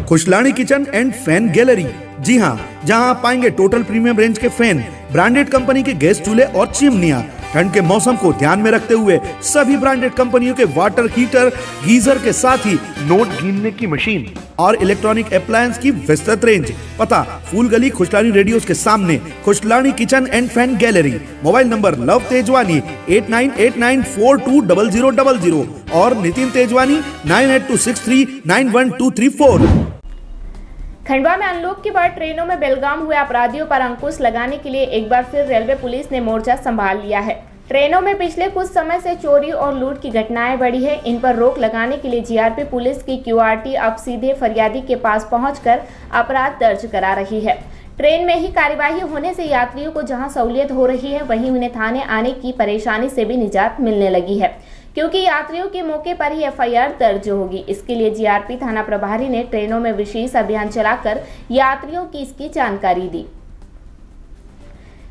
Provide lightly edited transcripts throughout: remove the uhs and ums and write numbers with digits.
Khushlani kitchen and fan gallery. जी हाँ, जहाँ आप पाएंगे टोटल प्रीमियम रेंज के फैन, ब्रांडेड कंपनी के गैस चूल्हे और चिमनियाँ। ठंड के मौसम को ध्यान में रखते हुए सभी ब्रांडेड कंपनियों के वाटर हीटर, गीजर के साथ ही नोट गिनने की मशीन और इलेक्ट्रॉनिक अप्लायंस की विस्तृत रेंज। पता फूल गली खुशलानी रेडियोस के सामने, Khushlani kitchen and fan gallery. Mobile number love Tejwani 8989420000 और नितिन तेजवानी 9826391234। खंडवा में अनलॉक के बाद ट्रेनों में बेलगाम हुए अपराधियों पर अंकुश लगाने के लिए एक बार फिर रेलवे पुलिस ने मोर्चा संभाल लिया है। ट्रेनों में पिछले कुछ समय से चोरी और लूट की घटनाएं बढ़ी है। इन पर रोक लगाने के लिए जीआरपी पुलिस की क्यूआरटी अब सीधे फरियादी के पास पहुंचकर अपराध दर्ज करा रही है। ट्रेन में ही कार्यवाही होने से यात्रियों को जहां सहूलियत हो रही है, वहीं उन्हें थाने आने की परेशानी से भी निजात मिलने लगी है, क्योंकि यात्रियों के मौके पर ही एफआईआर दर्ज होगी। इसके लिए जीआरपी थाना प्रभारी ने ट्रेनों में विशेष अभियान चलाकर यात्रियों की इसकी जानकारी दी।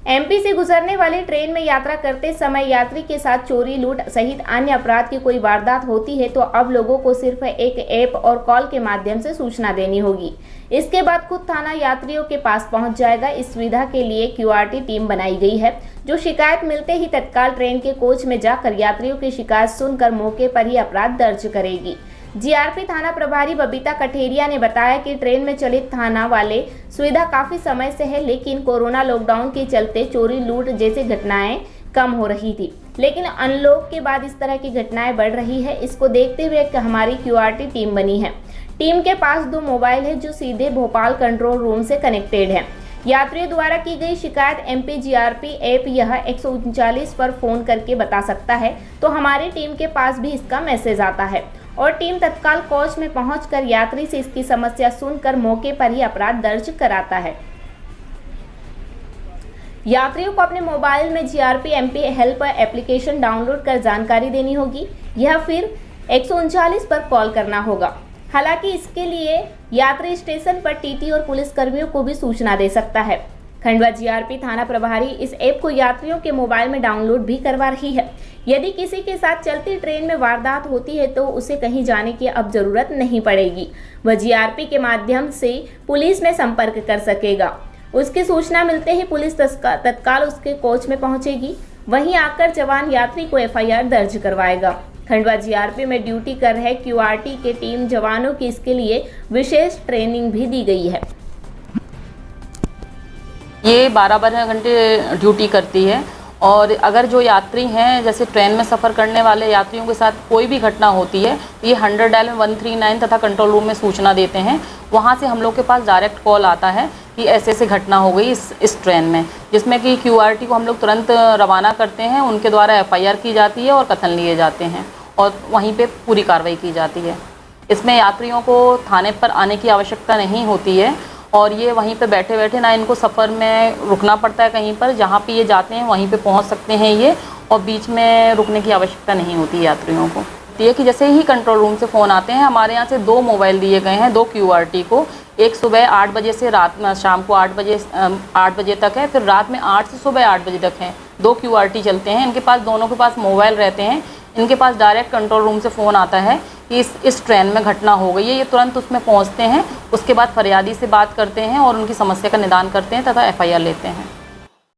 एमपी से गुजरने वाली ट्रेन में यात्रा करते समय यात्री के साथ चोरी, लूट सहित अन्य अपराध की कोई वारदात होती है तो अब लोगों को सिर्फ एक ऐप और कॉल के माध्यम से सूचना देनी होगी। इसके बाद खुद थाना यात्रियों के पास पहुंच जाएगा। इस सुविधा के लिए क्यूआरटी टीम बनाई गई है, जो शिकायत मिलते ही तत्काल ट्रेन के कोच में जाकर यात्रियों की शिकायत सुनकर मौके पर ही अपराध दर्ज करेगी। जीआरपी थाना प्रभारी बबीता कठेरिया ने बताया कि ट्रेन में चलित थाना वाले सुविधा काफी समय से है, लेकिन कोरोना लॉकडाउन के चलते चोरी, लूट जैसी घटनाएं कम हो रही थी, लेकिन अनलॉक के बाद इस तरह की घटनाएं बढ़ रही है। इसको देखते हुए हमारी क्यूआरटी टीम बनी है। टीम के पास 2 मोबाइल है जो सीधे भोपाल कंट्रोल रूम से कनेक्टेड है। यात्रियों द्वारा की गई शिकायत एमपी जीआरपी ऐप यह 139 पर फोन करके बता सकता है, तो हमारी टीम के पास भी इसका मैसेज आता है और टीम तत्काल कोच में पहुंचकर यात्री से इसकी समस्या सुनकर मौके पर ही अपराध दर्ज कराता है। यात्रियों को अपने मोबाइल में GRP MP help application download कर जानकारी देनी होगी, यह फिर 139 पर कॉल करना होगा। हालांकि इसके लिए यात्री स्टेशन पर टीटी और पुलिस कर्मियों को भी सूचना दे सकता है। खंडवा जीआरपी थाना प्रभारी इस ऐप को यात्रियों के मोबाइल में डाउनलोड भी करवा रही है। यदि किसी के साथ चलती ट्रेन में वारदात होती है तो उसे कहीं जाने की अब जरूरत नहीं पड़ेगी। वह जीआरपी के माध्यम से पुलिस में संपर्क कर सकेगा। उसकी सूचना मिलते ही पुलिस तत्काल उसके कोच में पहुंचेगी, वहीं आकर जवान यात्री को एफआईआर दर्ज करवाएगा। खंडवा जीआरपी में ड्यूटी कर रहे क्यूआरटी के टीम जवानों की इसके लिए विशेष ट्रेनिंग भी दी गई है। ये 12-12 घंटे ड्यूटी करती है और अगर जो यात्री हैं, जैसे ट्रेन में सफ़र करने वाले यात्रियों के साथ कोई भी घटना होती है तो ये 100 डायल में 139 तथा कंट्रोल रूम में सूचना देते हैं। वहाँ से हम लोग के पास डायरेक्ट कॉल आता है कि ऐसे ऐसे घटना हो गई इस ट्रेन में, जिसमें कि क्यूआरटी को हम लोग तुरंत रवाना करते हैं। उनके द्वारा एफआईआर की जाती है और कथन लिए जाते हैं और वहीं पे पूरी कार्रवाई की जाती है। इसमें यात्रियों को थाने पर आने की आवश्यकता नहीं होती है और ये वहीं पे बैठे बैठे ना इनको सफ़र में रुकना पड़ता है। कहीं पर जहाँ पे ये जाते हैं वहीं पे पहुँच सकते हैं ये, और बीच में रुकने की आवश्यकता नहीं होती है यात्रियों को। ये कि जैसे ही कंट्रोल रूम से फ़ोन आते हैं, हमारे यहाँ से 2 मोबाइल दिए गए हैं 2 क्यूआरटी को। एक सुबह 8 बजे से शाम को 8 बजे तक है, फिर रात में 8 से सुबह 8 बजे तक है। 2 क्यूआरटी चलते हैं। इनके पास दोनों के पास मोबाइल रहते हैं। इनके पास डायरेक्ट कंट्रोल रूम से फ़ोन आता है कि इस ट्रेन में घटना हो गई है। ये तुरंत उसमें पहुंचते हैं। उसके बाद फरियादी से बात करते हैं और उनकी समस्या का निदान करते हैं तथा एफआईआर लेते हैं।